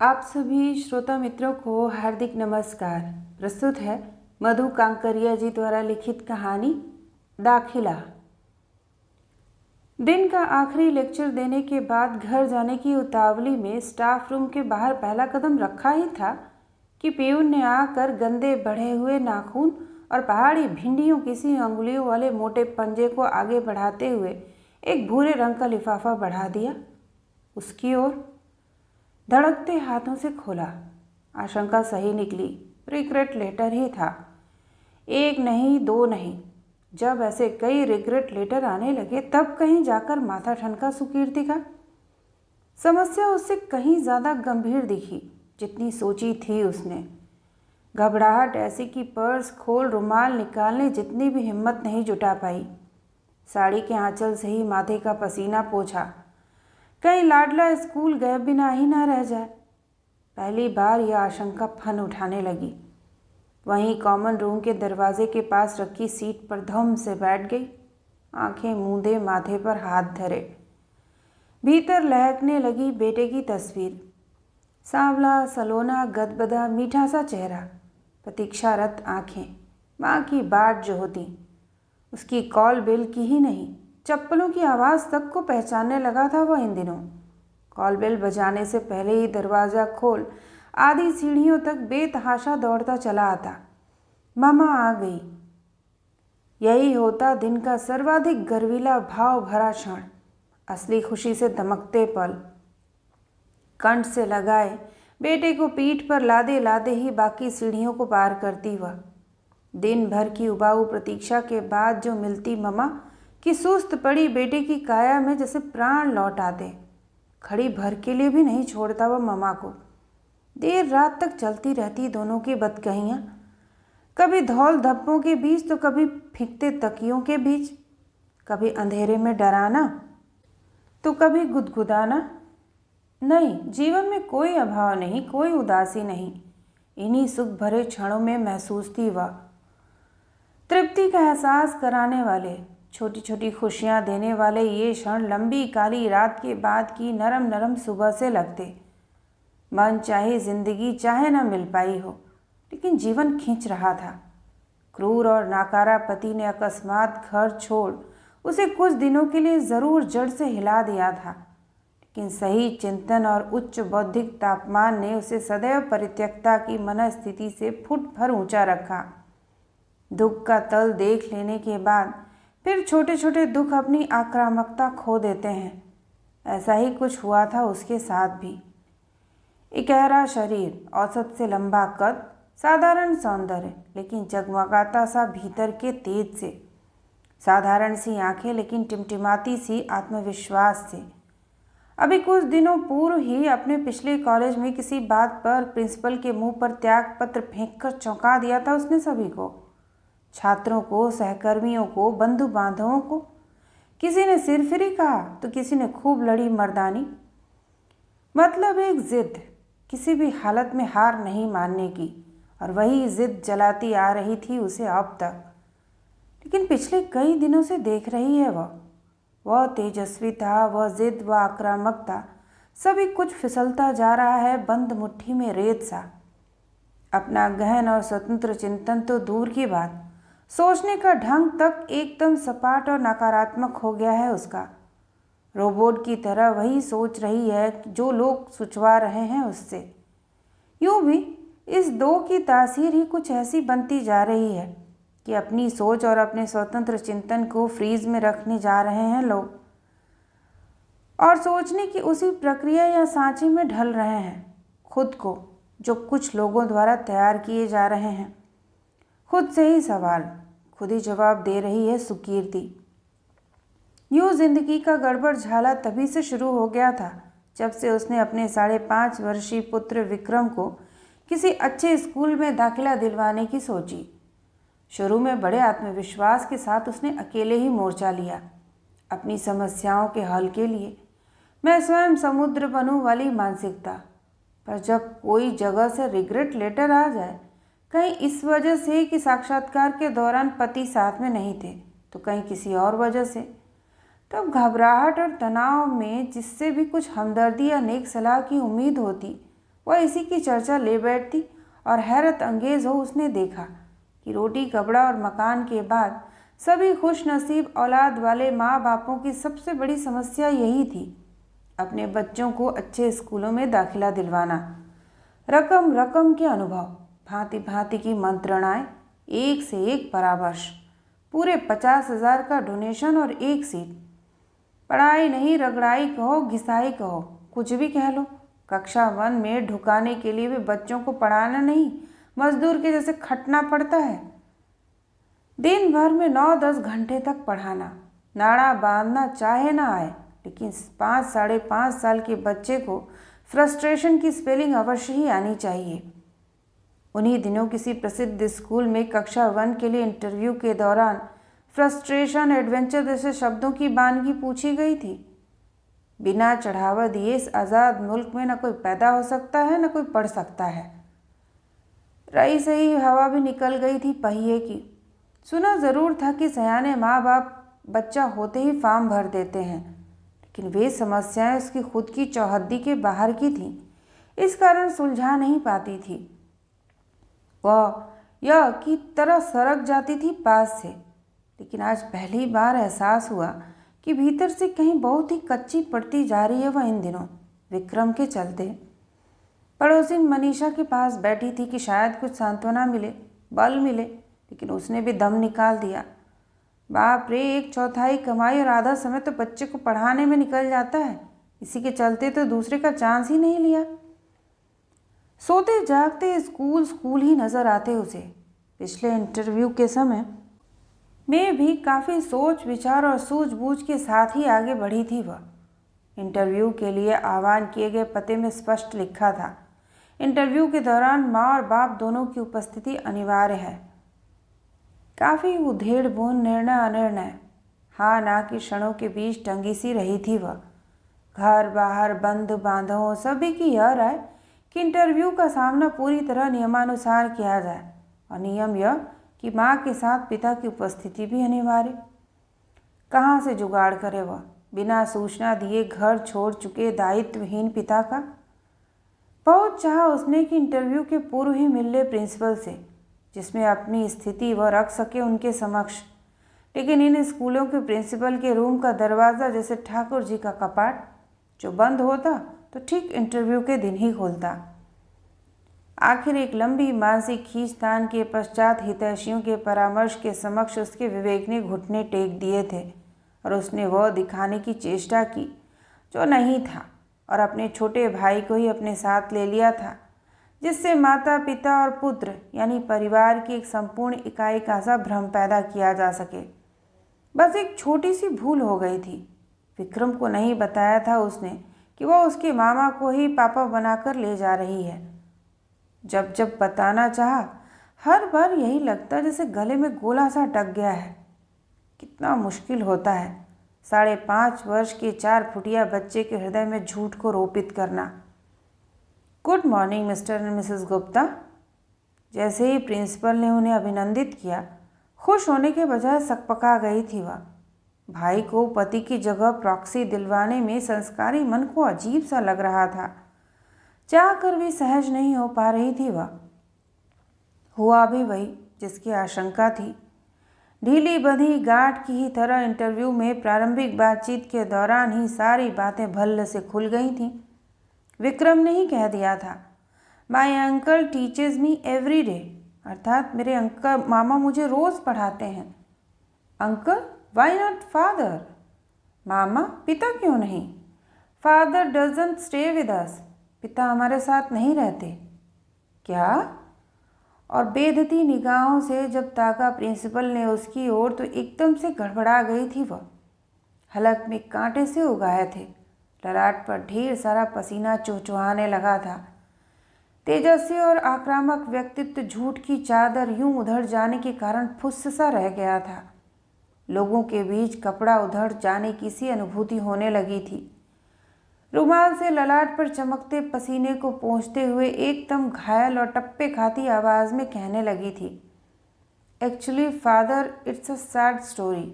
आप सभी श्रोता मित्रों को हार्दिक नमस्कार। प्रस्तुत है मधु कांकरिया जी द्वारा लिखित कहानी दाखिला। दिन का आखिरी लेक्चर देने के बाद घर जाने की उतावली में स्टाफ रूम के बाहर पहला कदम रखा ही था कि पीयून ने आकर गंदे बढ़े हुए नाखून और पहाड़ी भिंडियों किसी अंगुलियों वाले मोटे पंजे को आगे बढ़ाते हुए एक भूरे रंग का लिफाफा बढ़ा दिया। उसकी ओर धड़कते हाथों से खोला। आशंका सही निकली, रिग्रेट लेटर ही था। एक नहीं, दो नहीं, जब ऐसे कई रिग्रेट लेटर आने लगे तब कहीं जाकर माथा ठनका सुकीर्ति का। समस्या उससे कहीं ज़्यादा गंभीर दिखी जितनी सोची थी उसने। घबराहट ऐसी कि पर्स खोल रुमाल निकालने जितनी भी हिम्मत नहीं जुटा पाई। साड़ी के आंचल से ही माथे का पसीना पोंछा, कहीं लाडला स्कूल गए बिना ही ना रह जाए। पहली बार यह आशंका फन उठाने लगी। वहीं कॉमन रूम के दरवाजे के पास रखी सीट पर धम से बैठ गई, आंखें मूंदे माथे पर हाथ धरे। भीतर लहकने लगी बेटे की तस्वीर। सांवला, सलोना, गदगदा, मीठा सा चेहरा, प्रतीक्षारत आंखें, माँ की बाट जो होती। उसकी कॉल बेल की ही नहीं, चप्पलों की आवाज़ तक को पहचानने लगा था वह इन दिनों। कॉल बेल बजाने से पहले ही दरवाज़ा खोल आधी सीढ़ियों तक बेतहाशा दौड़ता चला आता। मामा आ गई। यही होता दिन का सर्वाधिक गर्वीला भाव भरा क्षण, असली खुशी से दमकते पल। कंठ से लगाए बेटे को पीठ पर लादे लादे ही बाकी सीढ़ियों को पार करती वह। दिन भर की उबाऊ प्रतीक्षा के बाद जो मिलती ममा कि सुस्त पड़ी बेटे की काया में जैसे प्राण लौट आते। खड़ी भर के लिए भी नहीं छोड़ता वह ममा को। देर रात तक चलती रहती दोनों की बदकहियाँ, कभी धौल धब्बों के बीच तो कभी फीकते तकियों के बीच, कभी अंधेरे में डराना तो कभी गुदगुदाना। नहीं, जीवन में कोई अभाव नहीं, कोई उदासी नहीं। इन्हीं सुख भरे क्षणों में महसूस थी वह। तृप्ति का एहसास कराने वाले, छोटी छोटी खुशियाँ देने वाले ये क्षण लंबी काली रात के बाद की नरम नरम सुबह से लगते। मन चाहे जिंदगी चाहे न मिल पाई हो, लेकिन जीवन खींच रहा था। क्रूर और नाकारा पति ने अकस्मात घर छोड़ उसे कुछ दिनों के लिए ज़रूर जड़ से हिला दिया था, लेकिन सही चिंतन और उच्च बौद्धिक तापमान ने उसे सदैव परित्यक्ता की मनस्थिति से फुट भर ऊंचा रखा। दुख का तल देख लेने के बाद फिर छोटे छोटे दुख अपनी आक्रामकता खो देते हैं। ऐसा ही कुछ हुआ था उसके साथ भी। इकहरा शरीर, औसत से लंबा कद, साधारण सौंदर्य लेकिन जगमगाता सा भीतर के तेज से, साधारण सी आंखें लेकिन टिमटिमाती सी आत्मविश्वास से। अभी कुछ दिनों पूर्व ही अपने पिछले कॉलेज में किसी बात पर प्रिंसिपल के मुंह पर त्याग पत्र फेंककर चौंका दिया था उसने सभी को, छात्रों को, सहकर्मियों को, बंधु बांधवों को। किसी ने सिरफिरी कहा तो किसी ने खूब लड़ी मर्दानी। मतलब एक जिद, किसी भी हालत में हार नहीं मानने की, और वही जिद जलाती आ रही थी उसे अब तक। लेकिन पिछले कई दिनों से देख रही है वह तेजस्वी था, वह जिद, वह आक्रामकता, सभी कुछ फिसलता जा रहा है बंद मुट्ठी में रेत सा। अपना गहन और स्वतंत्र चिंतन तो दूर की बात, सोचने का ढंग तक एकदम सपाट और नकारात्मक हो गया है उसका। रोबोट की तरह वही सोच रही है जो लोग सुचवा रहे हैं उससे। यूँ भी इस दो की तासीर ही कुछ ऐसी बनती जा रही है कि अपनी सोच और अपने स्वतंत्र चिंतन को फ्रीज में रखने जा रहे हैं लोग, और सोचने की उसी प्रक्रिया या सांचे में ढल रहे हैं खुद को, जो कुछ लोगों द्वारा तैयार किए जा रहे हैं। खुद से ही सवाल, खुद ही जवाब दे रही है सुकीर्ति। यूँ जिंदगी का गड़बड़ झाला तभी से शुरू हो गया था जब से उसने अपने 5.5 वर्षीय पुत्र विक्रम को किसी अच्छे स्कूल में दाखिला दिलवाने की सोची। शुरू में बड़े आत्मविश्वास के साथ उसने अकेले ही मोर्चा लिया अपनी समस्याओं के हल के लिए। मैं स्वयं समुद्र बनूं वाली मानसिकता। पर जब कोई जगह से रिग्रेट लेटर आ जाए, कहीं इस वजह से कि साक्षात्कार के दौरान पति साथ में नहीं थे, तो कहीं किसी और वजह से, तब घबराहट और तनाव में जिससे भी कुछ हमदर्दी या नेक सलाह की उम्मीद होती, वह इसी की चर्चा ले बैठती और हैरत अंगेज हो उसने देखा कि रोटी कपड़ा और मकान के बाद सभी खुश नसीब औलाद वाले माँ बापों की सबसे बड़ी समस्या यही थी, अपने बच्चों को अच्छे स्कूलों में दाखिला दिलवाना। रकम रकम के अनुभव, भांति भांति की मंत्रणाएं, एक से एक परामर्श, पूरे 50,000 का डोनेशन और एक सीट। पढ़ाई नहीं, रगड़ाई कहो, घिसाई कहो, कुछ भी कह लो, कक्षा 1 में ढुकाने के लिए भी बच्चों को पढ़ाना नहीं, मजदूर के जैसे खटना पड़ता है। दिन भर में 9-10 घंटे तक पढ़ाना, नाड़ा बांधना चाहे ना आए, लेकिन 5-5.5 साल के बच्चे को फ्रस्ट्रेशन की स्पेलिंग अवश्य ही आनी चाहिए। उन्हीं दिनों किसी प्रसिद्ध स्कूल में कक्षा 1 के लिए इंटरव्यू के दौरान फ्रस्ट्रेशन, एडवेंचर जैसे शब्दों की बानगी पूछी गई थी। बिना चढ़ावा दिए इस आज़ाद मुल्क में न कोई पैदा हो सकता है, न कोई पढ़ सकता है। रही सही हवा भी निकल गई थी पहिए की। सुना ज़रूर था कि सयाने माँ बाप बच्चा होते ही फॉर्म भर देते हैं, लेकिन वे समस्याएं उसकी खुद की चौहद्दी के बाहर की थीं, इस कारण सुलझा नहीं पाती थी। वह यह की तरह सरक जाती थी पास से, लेकिन आज पहली बार एहसास हुआ कि भीतर से कहीं बहुत ही कच्ची पड़ती जा रही है वह इन दिनों, विक्रम के चलते। पड़ोसी मनीषा के पास बैठी थी कि शायद कुछ सांत्वना मिले, बल मिले, लेकिन उसने भी दम निकाल दिया। बाप रे, 1/4 कमाई और आधा समय तो बच्चे को पढ़ाने में निकल जाता है, इसी के चलते तो दूसरे का चांस ही नहीं लिया। सोते जागते स्कूल ही नज़र आते उसे। पिछले इंटरव्यू के समय में भी काफ़ी सोच विचार और सूझबूझ के साथ ही आगे बढ़ी थी वह। इंटरव्यू के लिए आह्वान किए गए पते में स्पष्ट लिखा था, इंटरव्यू के दौरान माँ और बाप दोनों की उपस्थिति अनिवार्य है। काफ़ी उधेड़-बुन, निर्णय अनिर्णय, हाँ ना के क्षणों के बीच टंगी सी रही थी वह। घर बाहर बंधु बांधवों सभी की यह राय कि इंटरव्यू का सामना पूरी तरह नियमानुसार किया जाए, और नियम यह कि माँ के साथ पिता की उपस्थिति भी अनिवार्य। कहाँ से जुगाड़ करे वह, बिना सूचना दिए घर छोड़ चुके दायित्वहीन पिता का। बहुत चाहा उसने कि इंटरव्यू के पूर्व ही मिल ले प्रिंसिपल से, जिसमें अपनी स्थिति वह रख सके उनके समक्ष, लेकिन इन स्कूलों के प्रिंसिपल के रूम का दरवाज़ा जैसे ठाकुर जी का कपाट, जो बंद होता तो ठीक इंटरव्यू के दिन ही खुलता। आखिर एक लंबी मानसिक खींचतान के पश्चात हितैषियों के परामर्श के समक्ष उसके विवेक ने घुटने टेक दिए थे, और उसने वह दिखाने की चेष्टा की जो नहीं था, और अपने छोटे भाई को ही अपने साथ ले लिया था, जिससे माता पिता और पुत्र यानी परिवार की एक संपूर्ण इकाई का सा भ्रम पैदा किया जा सके। बस एक छोटी सी भूल हो गई थी। विक्रम को नहीं बताया था उसने कि वह उसके मामा को ही पापा बनाकर ले जा रही है। जब जब बताना चाहा, हर बार यही लगता जैसे गले में गोला सा अटक गया है। कितना मुश्किल होता है 5.5 वर्ष के 4 फुटिया बच्चे के हृदय में झूठ को रोपित करना। Good morning mister and Mrs Gupta. जैसे ही प्रिंसिपल ने उन्हें अभिनंदित किया, खुश होने के बजाय सकपका गई थी वह। भाई को पति की जगह प्रॉक्सी दिलवाने में संस्कारी मन को अजीब सा लग रहा था। चाह कर भी सहज नहीं हो पा रही थी वह। हुआ भी वही जिसकी आशंका थी। ढीली बंधी गांठ की ही तरह इंटरव्यू में प्रारंभिक बातचीत के दौरान ही सारी बातें भल्ल से खुल गई थीं। विक्रम ने ही कह दिया था, my uncle teaches me every day, अर्थात मेरे अंकल मामा मुझे रोज़ पढ़ाते हैं। Uncle, why not father? मामा, पिता क्यों नहीं? Father doesn't stay with us, पिता हमारे साथ नहीं रहते। क्या? और बेधती निगाहों से जब ताका प्रिंसिपल ने उसकी ओर तो एकदम से गड़बड़ा गई थी वह। हलक में कांटे से उगाए थे, ललाट पर ढेर सारा पसीना चुहचुहाने लगा था। तेजस्वी और आक्रामक व्यक्तित्व झूठ की चादर यूं उधड़ जाने के कारण फुस्स सा रह गया था। लोगों के बीच कपड़ा उधड़ जाने की सी अनुभूति होने लगी थी। रुमाल से ललाट पर चमकते पसीने को पोंछते हुए एकदम घायल और टप्पे खाती आवाज़ में कहने लगी थी, actually father, it's a sad story.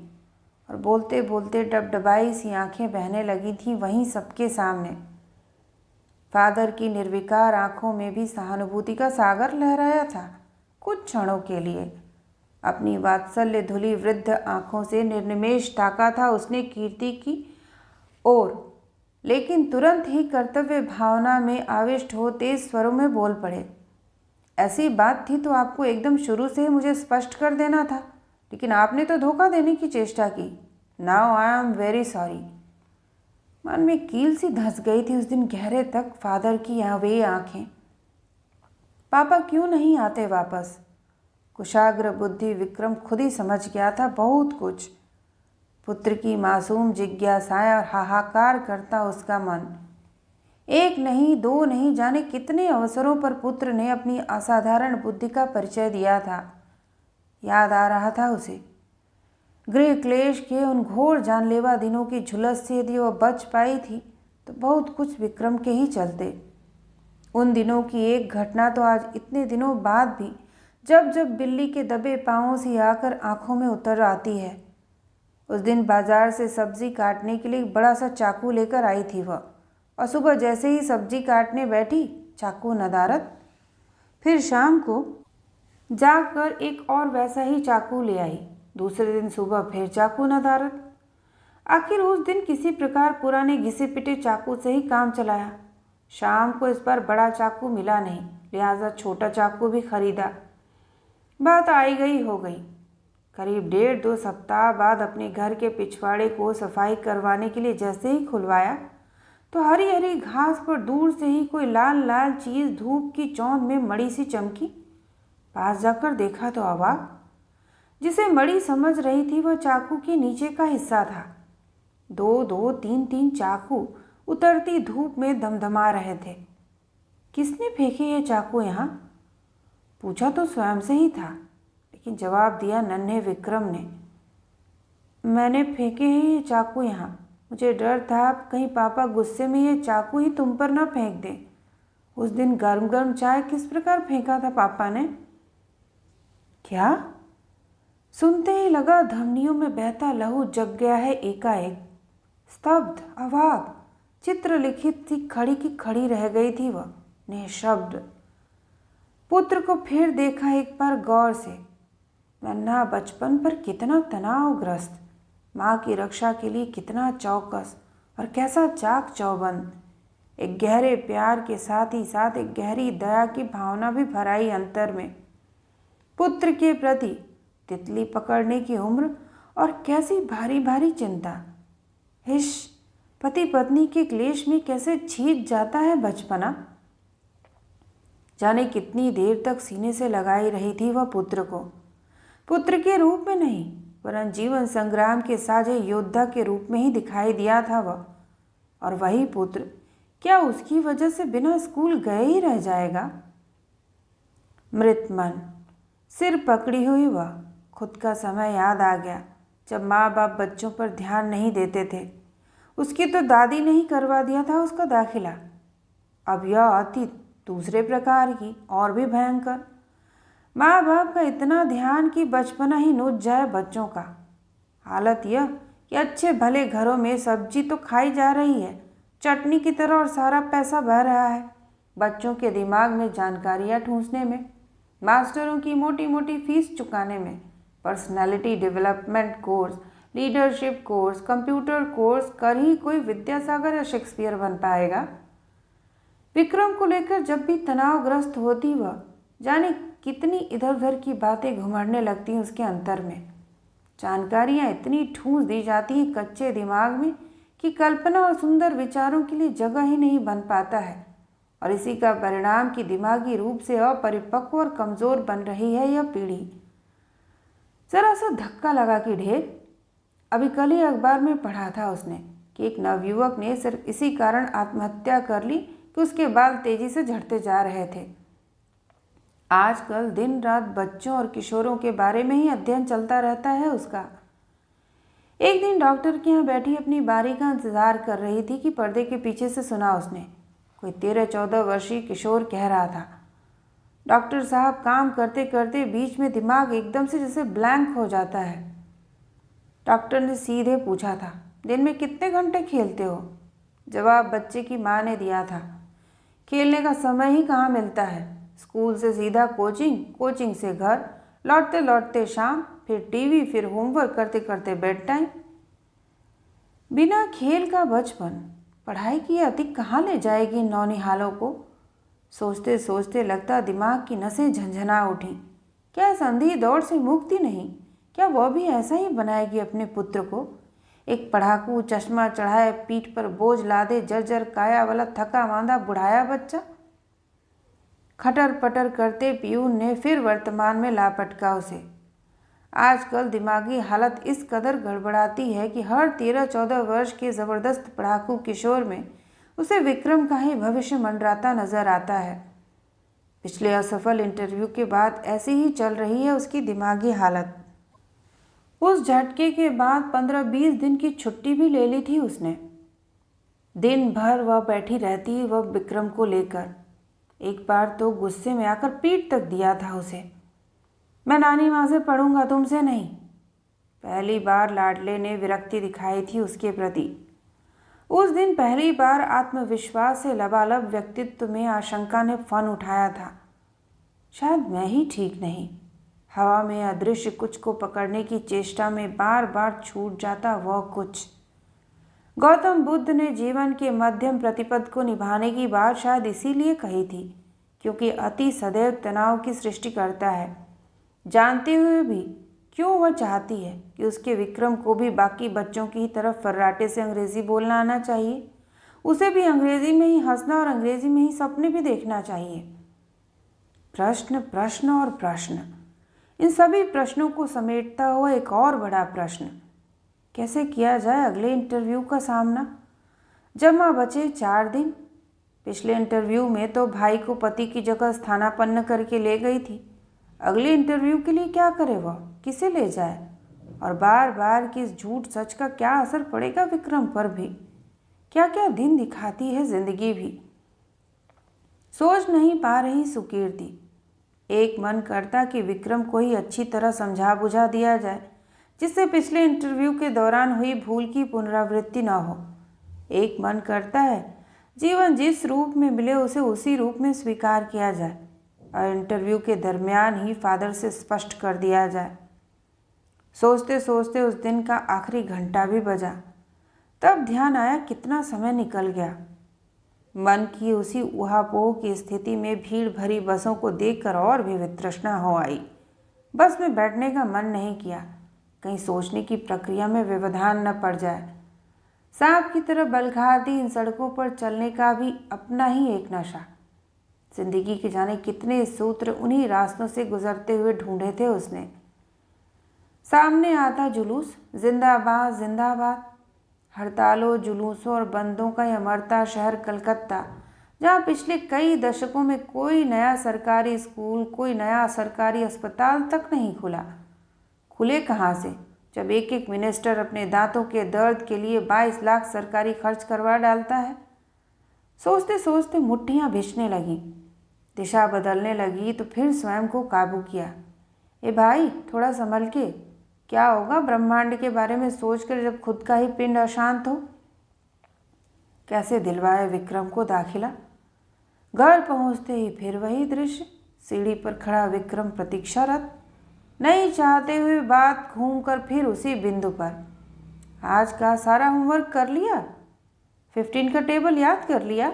और बोलते बोलते डबडबाई सी आंखें बहने लगी थीं वहीं सबके सामने। फादर की निर्विकार आंखों में भी सहानुभूति का सागर लहराया था। कुछ क्षणों के लिए अपनी वात्सल्य धुली वृद्ध आंखों से निर्निमेष ताका था उसने कीर्ति की ओर, लेकिन तुरंत ही कर्तव्य भावना में आविष्ट हो तेज स्वरों में बोल पड़े, ऐसी बात थी तो आपको एकदम शुरू से ही मुझे स्पष्ट कर देना था, लेकिन आपने तो धोखा देने की चेष्टा की। Now I am very sorry. मन में कील सी धंस गई थी उस दिन गहरे तक फादर की वे आंखें। पापा क्यों नहीं आते वापस? कुशाग्र बुद्धि विक्रम खुद ही समझ गया था बहुत कुछ। पुत्र की मासूम जिज्ञासाएं और हाहाकार करता उसका मन। एक नहीं दो नहीं जाने कितने अवसरों पर पुत्र ने अपनी असाधारण बुद्धि का परिचय दिया था। याद आ रहा था उसे गृह क्लेश के उन घोर जानलेवा दिनों की झुलस से यदि वह बच पाई थी तो बहुत कुछ विक्रम के ही चलते। उन दिनों की एक घटना तो आज इतने दिनों बाद भी जब जब बिल्ली के दबे पांवों से आकर आंखों में उतर आती है। उस दिन बाजार से सब्जी काटने के लिए एक बड़ा सा चाकू लेकर आई थी वह, और सुबह जैसे ही सब्जी काटने बैठी चाकू नदारद। फिर शाम को जाकर एक और वैसा ही चाकू ले आई। दूसरे दिन सुबह फिर चाकू नदारद। आखिर उस दिन किसी प्रकार पुराने घिसे पिटे चाकू से ही काम चलाया। शाम को इस बार बड़ा चाकू मिला नहीं, लिहाजा छोटा चाकू भी खरीदा। बात आई गई हो गई। करीब 1.5-2 सप्ताह बाद अपने घर के पिछवाड़े को सफाई करवाने के लिए जैसे ही खुलवाया तो हरी हरी घास पर दूर से ही कोई लाल लाल चीज धूप की चौंध में मड़ी सी चमकी। पास जाकर देखा तो अवाक, जिसे मड़ी समझ रही थी वह चाकू के नीचे का हिस्सा था। 2-2 3-3 चाकू उतरती धूप में दमदमा रहे थे। किसने फेंके ये चाकू यहाँ? पूछा तो स्वयं से ही था, लेकिन जवाब दिया नन्हे विक्रम ने। मैंने फेंके हैं ये चाकू यहाँ। मुझे डर था कहीं पापा गुस्से में ये चाकू ही तुम पर ना फेंक दें। उस दिन गर्म गर्म चाय किस प्रकार फेंका था पापा ने? क्या? सुनते ही लगा धमनियों में बहता लहू जग गया है एकाएक। स्तब्ध, अवाक, चित्र लिखित सी खड़ी की खड़ी रह गई थी वह, निःशब्द। पुत्र को फिर देखा एक बार गौर से। नन्हा बचपन पर कितना तनावग्रस्त, माँ की रक्षा के लिए कितना चौकस और कैसा चाक चौबंद। एक गहरे प्यार के साथ ही साथ एक गहरी दया की भावना भी भराई अंतर में। पुत्र के प्रति तितली पकड़ने की उम्र और कैसी भारी भारी चिंता। हिश, पति पत्नी के क्लेश में कैसे छींच जाता है बचपना। जाने कितनी देर तक सीने से लगाई रही थी वह पुत्र को। पुत्र के रूप में नहीं, वरन जीवन संग्राम के साझे योद्धा के रूप में ही दिखाई दिया था वह। और वही पुत्र क्या उसकी वजह से बिना स्कूल गए ही रह जाएगा? मृत मन, सिर पकड़ी हुई वह। खुद का समय याद आ गया जब माँ बाप बच्चों पर ध्यान नहीं देते थे। उसकी तो दादी ने ही करवा दिया था उसका दाखिला। अब यह अति दूसरे प्रकार की और भी भयंकर। माँ बाप का इतना ध्यान कि बचपना ही नोच जाए बच्चों का। हालत यह कि अच्छे भले घरों में सब्जी तो खाई जा रही है चटनी की तरह और सारा पैसा बह रहा है बच्चों के दिमाग में जानकारियाँ ठूंसने में, मास्टरों की मोटी मोटी फीस चुकाने में, personality development course, leadership course, computer course कर ही कोई विद्यासागर या शेक्सपियर बन पाएगा। विक्रम को लेकर जब भी तनावग्रस्त होती वह, जाने कितनी इधर उधर की बातें घुमड़ने लगती उसके अंतर में। जानकारियाँ इतनी ठूंस दी जाती हैं कच्चे दिमाग में कि कल्पना और सुंदर विचारों के लिए जगह ही नहीं बन पाता है। और इसी का परिणाम कि दिमागी रूप से अपरिपक्व और कमज़ोर बन रही है यह पीढ़ी। जरा सा धक्का लगा कि ढेर। अभी कल ही अखबार में पढ़ा था उसने कि एक नवयुवक ने सिर्फ इसी कारण आत्महत्या कर ली कि उसके बाल तेजी से झड़ते जा रहे थे। आजकल दिन रात बच्चों और किशोरों के बारे में ही अध्ययन चलता रहता है उसका। एक दिन डॉक्टर के यहाँ बैठी अपनी बारी का इंतजार कर रही थी कि पर्दे के पीछे से सुना उसने कोई 13-14 वर्षीय किशोर कह रहा था, डॉक्टर साहब काम करते करते बीच में दिमाग एकदम से जैसे ब्लैंक हो जाता है। डॉक्टर ने सीधे पूछा था, दिन में कितने घंटे खेलते हो? जवाब बच्चे की माँ ने दिया था, खेलने का समय ही कहाँ मिलता है। स्कूल से सीधा कोचिंग, कोचिंग से घर, लौटते लौटते शाम, फिर टीवी, फिर होमवर्क करते करते बेड टाइम। बिना खेल का बचपन, पढ़ाई की अति कहाँ ले जाएगी इन नौनिहालों को। सोचते सोचते लगता दिमाग की नसें झंझना उठी। क्या इस अंधी दौड़ से मुक्ति नहीं? क्या वह भी ऐसा ही बनाएगी अपने पुत्र को? एक पढ़ाकू, चश्मा चढ़ाए, पीठ पर बोझ लादे, जर्जर काया वाला थका मांदा बुढ़ाया बच्चा। खटर पटर करते पीयून ने फिर वर्तमान में ला पटका उसे। आजकल दिमागी हालत इस कदर गड़बड़ाती है कि हर 13-14 वर्ष के ज़बरदस्त पढ़ाकू किशोर में उसे विक्रम का ही भविष्य मंडराता नजर आता है। पिछले असफल इंटरव्यू के बाद ऐसी ही चल रही है उसकी दिमागी हालत। उस झटके के बाद 15-20 दिन की छुट्टी भी ले ली थी उसने। दिन भर वह बैठी रहती वह विक्रम को लेकर। एक बार तो गुस्से में आकर पीट तक दिया था उसे। मैं नानी माँ से पढ़ूंगा, तुमसे नहीं। पहली बार लाडले ने विरक्ति दिखाई थी उसके प्रति। उस दिन पहली बार आत्मविश्वास से लबालब व्यक्तित्व में आशंका ने फन उठाया था। शायद मैं ही ठीक नहीं। हवा में अदृश्य कुछ को पकड़ने की चेष्टा में बार बार छूट जाता वह कुछ। गौतम बुद्ध ने जीवन के मध्यम प्रतिपद को निभाने की बात शायद इसीलिए कही थी, क्योंकि अति सदैव तनाव की सृष्टि करता है। जानते हुए भी क्यों वह चाहती है कि उसके विक्रम को भी बाकी बच्चों की तरफ फर्राटे से अंग्रेजी बोलना आना चाहिए। उसे भी अंग्रेजी में ही हंसना और अंग्रेजी में ही सपने भी देखना चाहिए। प्रश्न, प्रश्न और प्रश्न। इन सभी प्रश्नों को समेटता हुआ एक और बड़ा प्रश्न, कैसे किया जाए अगले इंटरव्यू का सामना। जमा बचे 4 दिन। पिछले इंटरव्यू में तो भाई को पति की जगह स्थानापन्न करके ले गई थी। अगले इंटरव्यू के लिए क्या करे वह, किसे ले जाए? और बार बार कि इस झूठ सच का क्या असर पड़ेगा विक्रम पर भी। क्या क्या दिन दिखाती है जिंदगी भी। सोच नहीं पा रही सुकीर्ति। एक मन करता कि विक्रम को ही अच्छी तरह समझा बुझा दिया जाए, जिससे पिछले इंटरव्यू के दौरान हुई भूल की पुनरावृत्ति न हो। एक मन करता है जीवन जिस रूप में मिले उसे उसी रूप में स्वीकार किया जाए और इंटरव्यू के दरमियान ही फादर से स्पष्ट कर दिया जाए। सोचते सोचते उस दिन का आखिरी घंटा भी बजा। तब ध्यान आया कितना समय निकल गया। मन की उसी उहापोह की स्थिति में भीड़ भरी बसों को देखकर और भी वितृष्णा हो आई। बस में बैठने का मन नहीं किया, कहीं सोचने की प्रक्रिया में व्यवधान न पड़ जाए। सांप की तरह बलखाती इन सड़कों पर चलने का भी अपना ही एक नशा। जिंदगी के जाने कितने सूत्र उन्हीं रास्तों से गुजरते हुए ढूंढे थे उसने। सामने आता जुलूस, जिंदाबाद जिंदाबाद। हड़तालों, जुलूसों और बंदों का यह मरता शहर कलकत्ता, जहाँ पिछले कई दशकों में कोई नया सरकारी स्कूल, कोई नया सरकारी अस्पताल तक नहीं खुला। खुले कहाँ से, जब एक एक मिनिस्टर अपने दांतों के दर्द के लिए 22 लाख सरकारी खर्च करवा डालता है। सोचते सोचते मुट्ठियाँ भिंचने लगीं। दिशा बदलने लगी तो फिर स्वयं को काबू किया। ए भाई, थोड़ा संभल के। क्या होगा ब्रह्मांड के बारे में सोचकर जब खुद का ही पिंड अशांत हो। कैसे दिलवाए विक्रम को दाखिला। घर पहुंचते ही फिर वही दृश्य, सीढ़ी पर खड़ा विक्रम प्रतीक्षारत, नहीं चाहते हुए बात घूमकर फिर उसी बिंदु पर। आज का सारा होमवर्क कर लिया? 15 का टेबल याद कर लिया?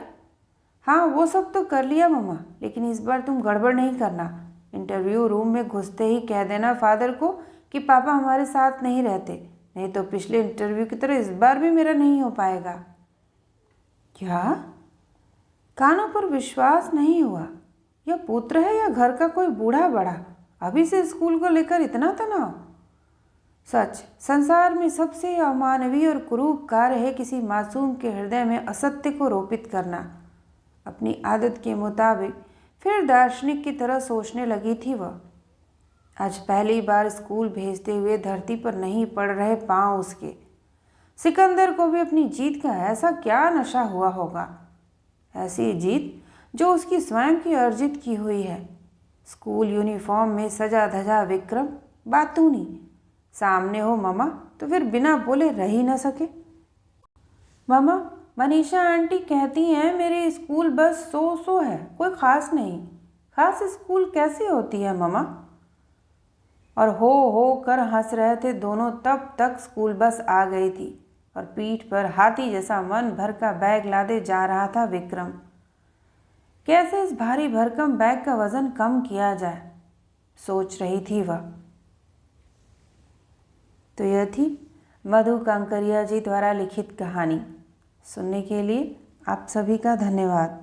हाँ, वो सब तो कर लिया मम्मा, लेकिन इस बार तुम गड़बड़ नहीं करना। इंटरव्यू रूम में घुसते ही कह देना फादर को कि पापा हमारे साथ नहीं रहते, नहीं तो पिछले इंटरव्यू की तरह इस बार भी मेरा नहीं हो पाएगा। क्या? कानों पर विश्वास नहीं हुआ। यह पुत्र है या घर का कोई बूढ़ा बड़ा? अभी से स्कूल को लेकर इतना तनाव। सच, संसार में सबसे अमानवीय और कुरूप कार्य है किसी मासूम के हृदय में असत्य को रोपित करना। अपनी आदत के मुताबिक फिर दार्शनिक की तरह सोचने लगी थी वह। आज पहली बार स्कूल भेजते हुए धरती पर नहीं पड़ रहे पांव उसके। सिकंदर को भी अपनी जीत का ऐसा क्या नशा हुआ होगा, ऐसी जीत जो उसकी स्वयं की अर्जित की हुई है। स्कूल यूनिफॉर्म में सजा धजा विक्रम बातूनी, सामने हो ममा तो फिर बिना बोले रह ही न सके। ममा, मनीषा आंटी कहती हैं मेरी स्कूल बस सो है, कोई ख़ास नहीं। ख़ास स्कूल कैसी होती है ममा? और हो कर हंस रहे थे दोनों। तब तक स्कूल बस आ गई थी और पीठ पर हाथी जैसा मन भर का बैग लादे जा रहा था विक्रम। कैसे इस भारी भरकम बैग का वजन कम किया जाए, सोच रही थी वह। तो यह थी मधु कांकरिया जी द्वारा लिखित कहानी। सुनने के लिए आप सभी का धन्यवाद।